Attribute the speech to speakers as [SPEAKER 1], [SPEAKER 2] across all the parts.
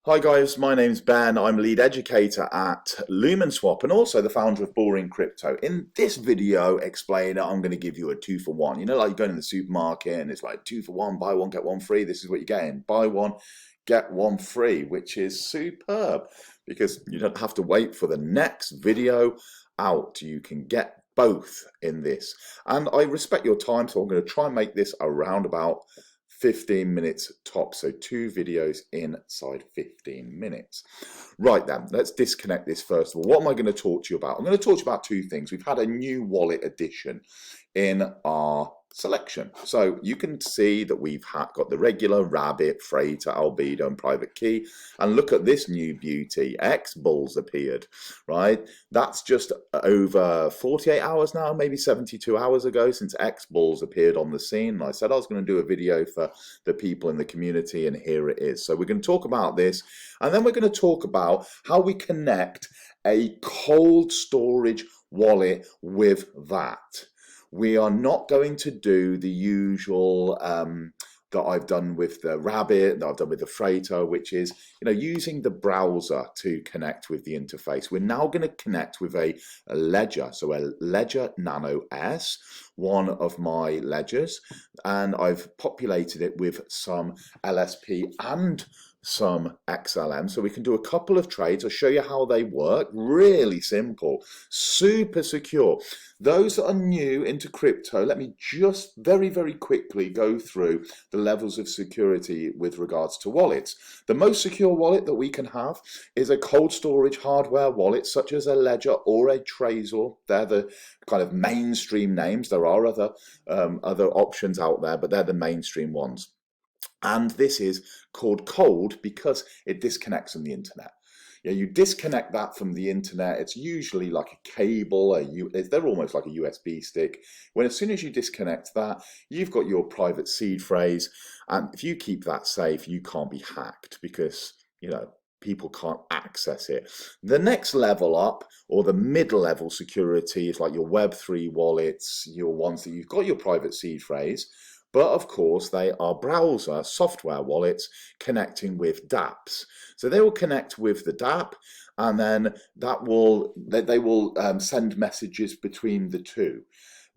[SPEAKER 1] Hi guys, my name's Ben. I'm lead educator at Lumenswap and also the founder of Boring Crypto. In this video explainer, I'm going to give you a 2-for-1. You know, like you're going to the supermarket and it's like 2-for-1, buy one, get one free. This is what you're getting. Buy one, get one free, which is superb because you don't have to wait for the next video out. You can get both in this. And I respect your time, so I'm going to try and make this around about 15 minutes top, so 2 videos inside 15 minutes. Right then, let's disconnect this first of all. What am I going to talk to you about? I'm going to talk to you about 2 things. We've had a new wallet addition in our selection. So you can see that we've got the regular Rabbit, Freighter, Albedo and Private Key. And look at this new beauty. xBull's appeared, right? That's just over 48 hours now, maybe 72 hours ago since xBull's appeared on the scene. And I said I was going to do a video for the people in the community, and here it is. So we're going to talk about this, and then we're going to talk about how we connect a cold storage wallet with that. We are not going to do the usual that I've done with the Rabbit, that I've done with the Freighter, which is, using the browser to connect with the interface. We're now going to connect with a ledger, so a Ledger Nano S, one of my ledgers, and I've populated it with some LSP and some XLM, so we can do a couple of trades. I'll show you how they work. Really simple, super secure. Those that are new into crypto, let me just very, very quickly go through the levels of security with regards to wallets. The most secure wallet that we can have is a cold storage hardware wallet, such as a Ledger or a Trezor. They're the kind of mainstream names. There are other options out there, but they're the mainstream ones. And this is called cold because it disconnects from the internet. You disconnect that from the internet. It's usually like a cable, they're almost like a USB stick. When as soon as you disconnect that, you've got your private seed phrase. And if you keep that safe, you can't be hacked because, people can't access it. The next level up, or the mid-level security, is like your Web3 wallets, your ones that you've got your private seed phrase. But of course, they are browser software wallets connecting with dApps. So they will connect with the dApp, and then they will send messages between the two.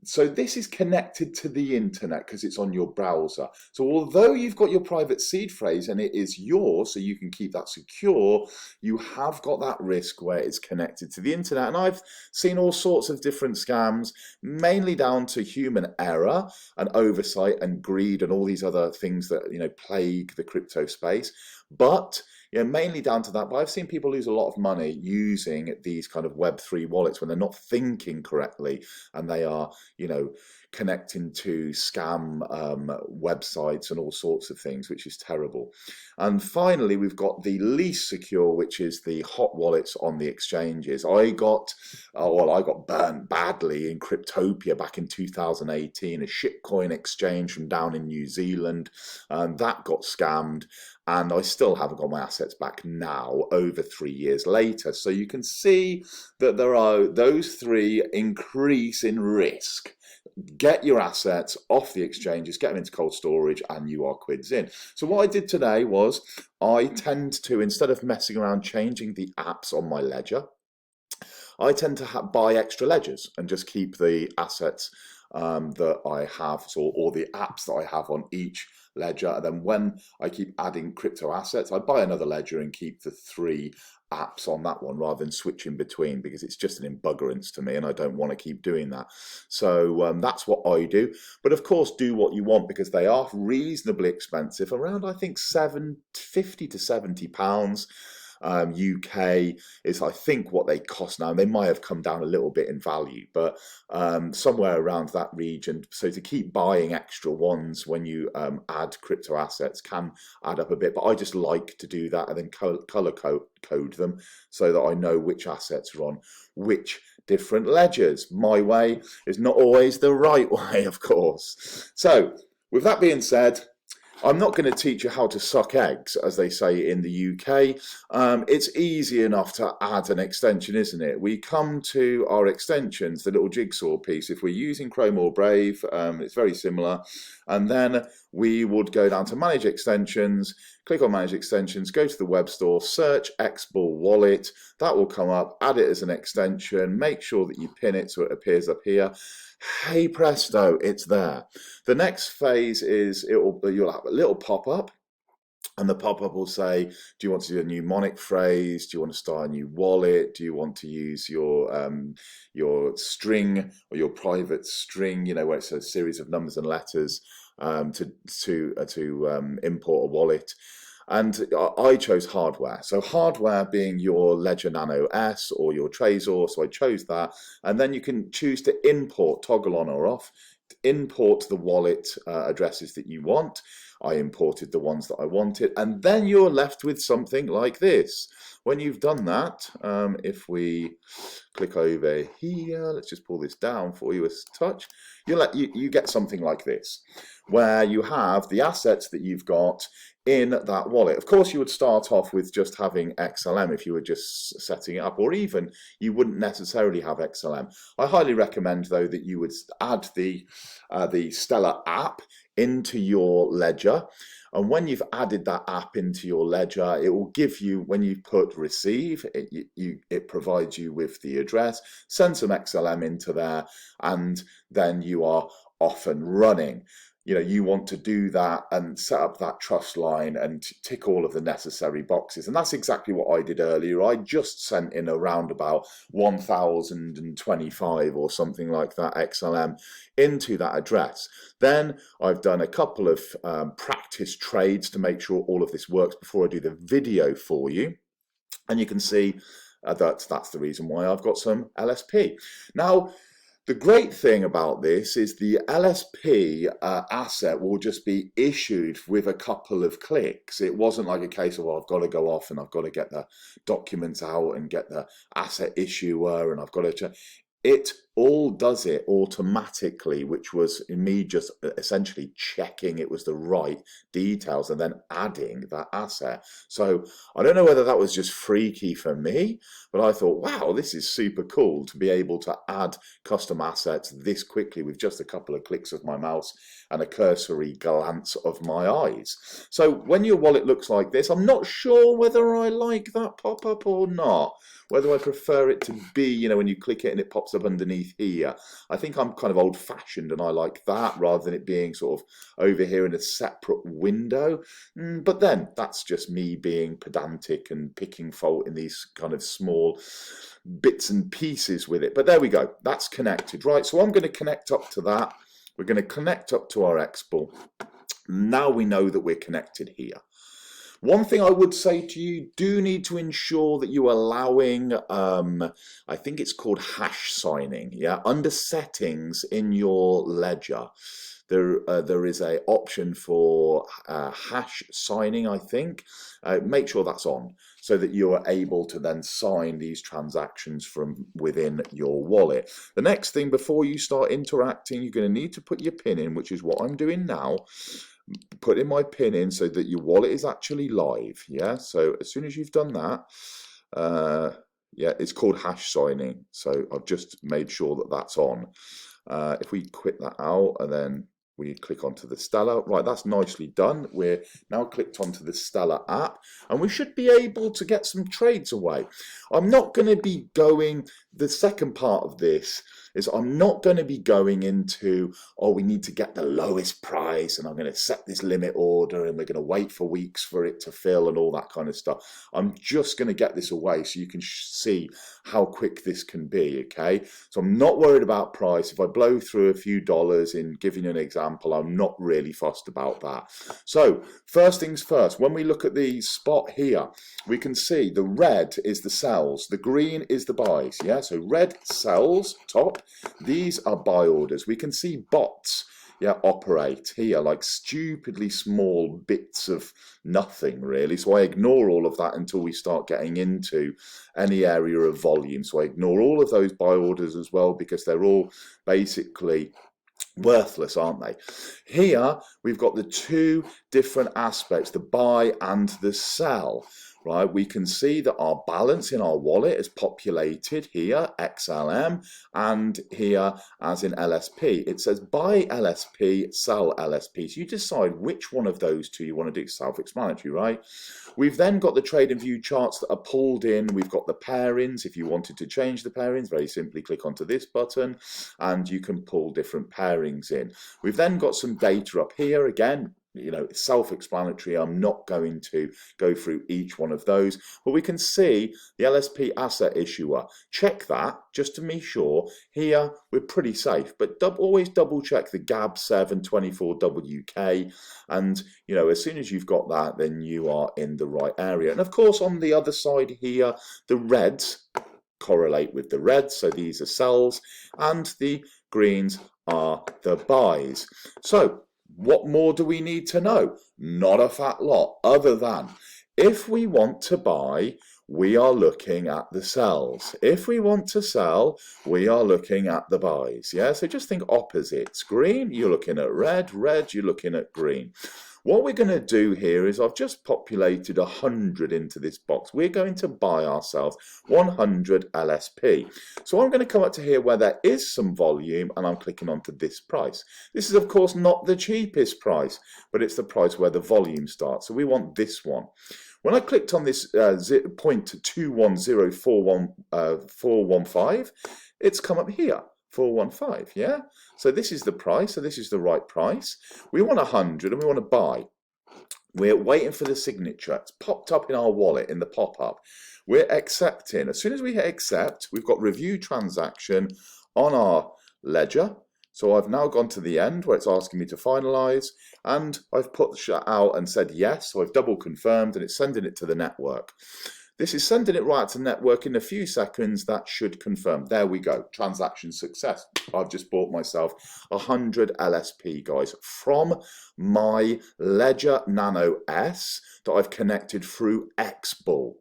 [SPEAKER 1] So this is connected to the internet because it's on your browser. So although you've got your private seed phrase and it is yours, so you can keep that secure, you have got that risk where it's connected to the internet. And I've seen all sorts of different scams, mainly down to human error and oversight and greed and all these other things that plague the crypto space. But mainly down to that. But I've seen people lose a lot of money using these kind of Web3 wallets when they're not thinking correctly, and they are, connecting to scam websites and all sorts of things, which is terrible. And finally, we've got the least secure, which is the hot wallets on the exchanges. I got burnt badly in Cryptopia back in 2018, a shitcoin exchange from down in New Zealand, and that got scammed. And I still haven't got my assets back now, over 3 years later. So you can see that there are those 3 increase in risk. Get your assets off the exchanges, get them into cold storage, and you are quids in. So what I did today was I tend to, instead of messing around changing the apps on my ledger, I tend to buy extra ledgers and just keep the assets that I have, or the apps that I have on each ledger. And then when I keep adding crypto assets, I buy another ledger and keep the 3 apps on that one rather than switching between, because it's just an embuggerance to me and I don't want to keep doing that. So that's what I do. But of course, do what you want, because they are reasonably expensive, around I think £50 to £70. UK is, I think, what they cost now. They might have come down a little bit in value, but somewhere around that region. So to keep buying extra ones when you add crypto assets can add up a bit, but I just like to do that and then color code them so that I know which assets are on which different ledgers. My way is not always the right way, of course. So with that being said, I'm not going to teach you how to suck eggs, as they say in the UK. It's easy enough to add an extension, isn't it? We come to our extensions, the little jigsaw piece. If we're using Chrome or Brave, it's very similar. And then we would go down to Manage Extensions, click on Manage Extensions, go to the web store, search xBull Wallet. That will come up, add it as an extension, make sure that you pin it so it appears up here. Hey presto, it's there. The next phase is you'll have a little pop-up. And the pop-up will say, do you want to do a mnemonic phrase? Do you want to start a new wallet? Do you want to use your string or your private string, where it's a series of numbers and letters to import a wallet? And I chose hardware. So hardware being your Ledger Nano S or your Trezor, so I chose that. And then you can choose to import, toggle on or off, import the wallet addresses that you want. I imported the ones that I wanted, and then you're left with something like this. When you've done that, if we click over here, let's just pull this down for you a touch, you get something like this, where you have the assets that you've got in that wallet. Of course, you would start off with just having XLM if you were just setting it up, or even you wouldn't necessarily have XLM. I highly recommend, though, that you would add the Stellar app into your ledger, and when you've added that app into your ledger, it will give you, when you put receive, it provides you with the address, send some XLM into there, and then you are off and running. You want to do that and set up that trust line and tick all of the necessary boxes. And that's exactly what I did earlier. I just sent in around about 1025 or something like that XLM into that address. Then I've done a couple of practice trades to make sure all of this works before I do the video for you. And you can see that's the reason why I've got some LSP. Now, the great thing about this is the LSP asset will just be issued with a couple of clicks. It wasn't like a case of, well, I've got to go off and I've got to get the documents out and get the asset issuer and I've got to... It all does it automatically, which was me just essentially checking it was the right details and then adding that asset. So I don't know whether that was just freaky for me, but I thought, wow, this is super cool to be able to add custom assets this quickly with just a couple of clicks of my mouse and a cursory glance of my eyes. So when your wallet looks like this, I'm not sure whether I like that pop-up or not. Whether I prefer it to be, when you click it and it pops up underneath here. I think I'm kind of old-fashioned and I like that rather than it being sort of over here in a separate window. But then that's just me being pedantic and picking fault in these kind of small bits and pieces with it. But there we go. That's connected, right? So I'm going to connect up to that. We're going to connect up to our xBull. Now we know that we're connected here. One thing I would say to you, do need to ensure that you're allowing, I think it's called hash signing, yeah? Under settings in your ledger, there is an option for hash signing, I think. Make sure that's on so that you are able to then sign these transactions from within your wallet. The next thing, before you start interacting, you're going to need to put your PIN in, which is what I'm doing now. Put in my PIN in so that your wallet is actually live. Yeah, so as soon as you've done that, yeah, it's called hash signing. So I've just made sure that that's on. If we quit that out and then we click onto the Stellar, right, that's nicely done. We're now clicked onto the Stellar app and we should be able to get some trades away. I'm not going to be going, the second part of this is I'm not going to be going into, oh, we need to get the lowest price and I'm going to set this limit order and we're going to wait for weeks for it to fill and all that kind of stuff. I'm just going to get this away so you can see how quick this can be, okay? So I'm not worried about price. If I blow through a few dollars in giving you an example, I'm not really fussed about that. So first things first, when we look at the spot here, we can see the red is the sells, the green is the buys, yeah? So red sells, top. These are buy orders. We can see bots, yeah, operate here like stupidly small bits of nothing really. So I ignore all of that until we start getting into any area of volume. So I ignore all of those buy orders as well because they're all basically worthless, aren't they? Here we've got the two different aspects, the buy and the sell. right, we can see that our balance in our wallet is populated here, XLM, and here as in LSP. It says buy LSP, sell LSP. So you decide which one of those two you want to do. Self-explanatory, right? We've then got the trade and view charts that are pulled in. We've got the pairings. If you wanted to change the pairings, very simply click onto this button and you can pull different pairings in. We've then got some data up here again. You know, it's self-explanatory. I'm not going to go through each one of those, but we can see the LSP asset issuer. Check that just to be sure. Here we're pretty safe, but always double check the GAB724WK, and you know, as soon as you've got that, then you are in the right area. And of course, on the other side here, the reds correlate with the reds, so these are sells, and the greens are the buys. So what more do we need to know? Not a fat lot, other than if we want to buy, we are looking at the sells. If we want to sell, we are looking at the buys. Yeah, so just think opposites. Green, you're looking at red. Red, you're looking at green. What we're going to do here is I've just populated 100 into this box. We're going to buy ourselves 100 LSP. So I'm going to come up to here where there is some volume and I'm clicking onto this price. This is of course not the cheapest price, but it's the price where the volume starts. So we want this one. When I clicked on this 0.210415, it's come up here. 415, yeah? So this is the price, so this is the right price. We want 100 and we want to buy. We're waiting for the signature. It's popped up in our wallet in the pop-up. We're accepting. As soon as we hit accept, we've got review transaction on our ledger. So I've now gone to the end where it's asking me to finalize, and I've put the shut out and said yes, so I've double confirmed and it's sending it to the network. This is sending it right to the network in a few seconds. That should confirm. There we go. Transaction success. I've just bought myself 100 LSP, guys, from my Ledger Nano S that I've connected through xBull.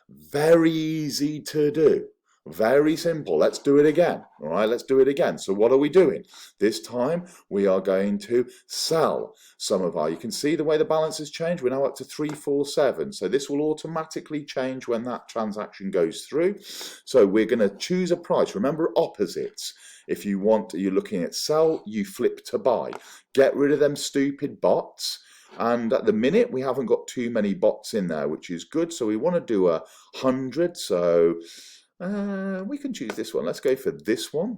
[SPEAKER 1] Very easy to do. Very simple. Let's do it again. All right, let's do it again. So what are we doing? This time we are going to sell some of our, you can see the way the balance has changed. We're now up to 347. So this will automatically change when that transaction goes through. So we're going to choose a price. Remember opposites. If you want, you're looking at sell, you flip to buy. Get rid of them stupid bots. And at the minute, we haven't got too many bots in there, which is good. So we want to do 100. So we can choose this one. Let's go for this one.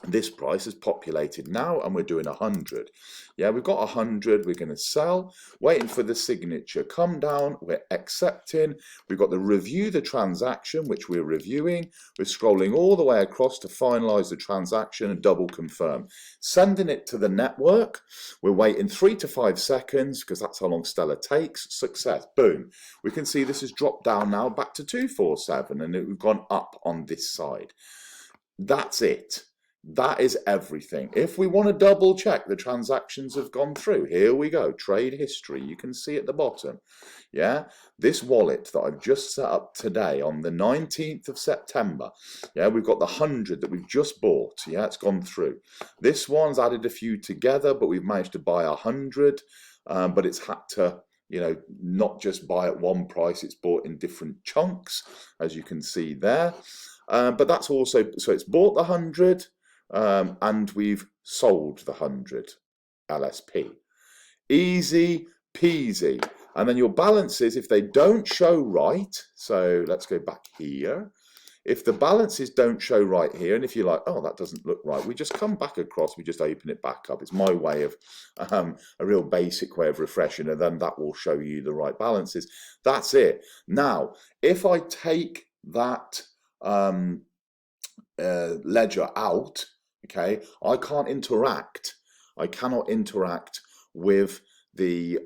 [SPEAKER 1] This price is populated now and we're doing 100. Yeah, we've got 100. We're going to sell, waiting for the signature. Come down, we're accepting. We've got the review the transaction, which we're reviewing. We're scrolling all the way across to finalize the transaction and double confirm. Sending it to the network. We're waiting 3 to 5 seconds because that's how long Stellar takes. Success. Boom. We can see this has dropped down now back to 247 and we've gone up on this side. That's it. That is everything. If we want to double check the transactions have gone through, here we go. Trade history. You can see at the bottom. Yeah, this wallet that I've just set up today on the 19th of September. Yeah, we've got the 100 that we've just bought. Yeah, it's gone through. This one's added a few together, but we've managed to buy 100. But it's had to, you know, not just buy at one price. It's bought in different chunks, as you can see there. But that's also, so it's bought the 100. And we've sold the 100 LSP. Easy peasy. And then your balances, if they don't show right, so let's go back here. If the balances don't show right here, and if you're like, oh, that doesn't look right, we just come back across, we just open it back up. It's my way of, a real basic way of refreshing, and then that will show you the right balances. That's it. Now, if I take that ledger out, okay, I can't interact. I cannot interact with the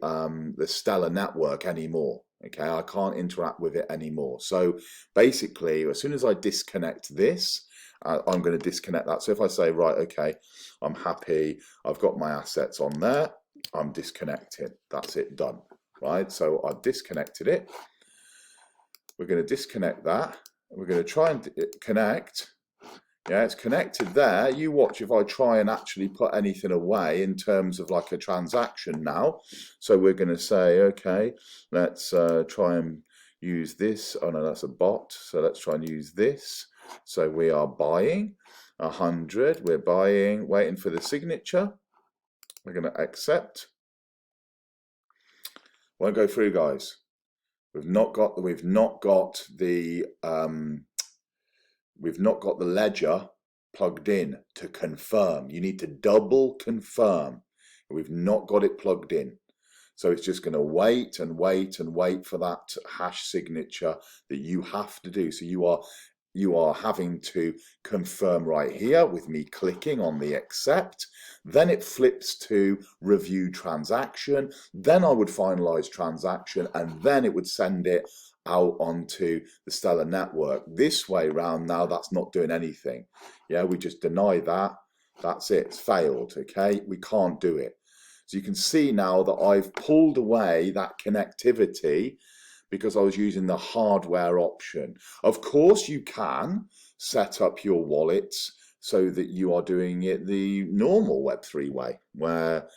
[SPEAKER 1] Stellar network anymore. Okay, I can't interact with it anymore. So basically, as soon as I disconnect this, I'm going to disconnect that. So if I say, right, okay, I'm happy, I've got my assets on there, I'm disconnected. That's it, done. Right, so I've disconnected it. We're going to disconnect that. We're going to try and connect. Yeah, it's connected there. You watch if I try and actually put anything away in terms of like a transaction now. So we're going to say, okay, let's try and use this. Oh no, that's a bot. So let's try and use this. So we are buying 100. We're buying, waiting for the signature. We're going to accept. Won't go through, guys. We've not got the ledger plugged in to confirm. You need to double confirm. We've not got it plugged in. So it's just going to wait and wait and wait for that hash signature that you have to do. So you are having to confirm right here with me clicking on the accept. Then it flips to review transaction. Then I would finalize transaction, and then it would send it out onto the Stellar network. This way round now, that's not doing anything. Yeah, we just deny that. That's it. It's failed. Okay, we can't do it. So you can see now that I've pulled away that connectivity because I was using the hardware option. Of course, you can set up your wallets so that you are doing it the normal Web3 way, where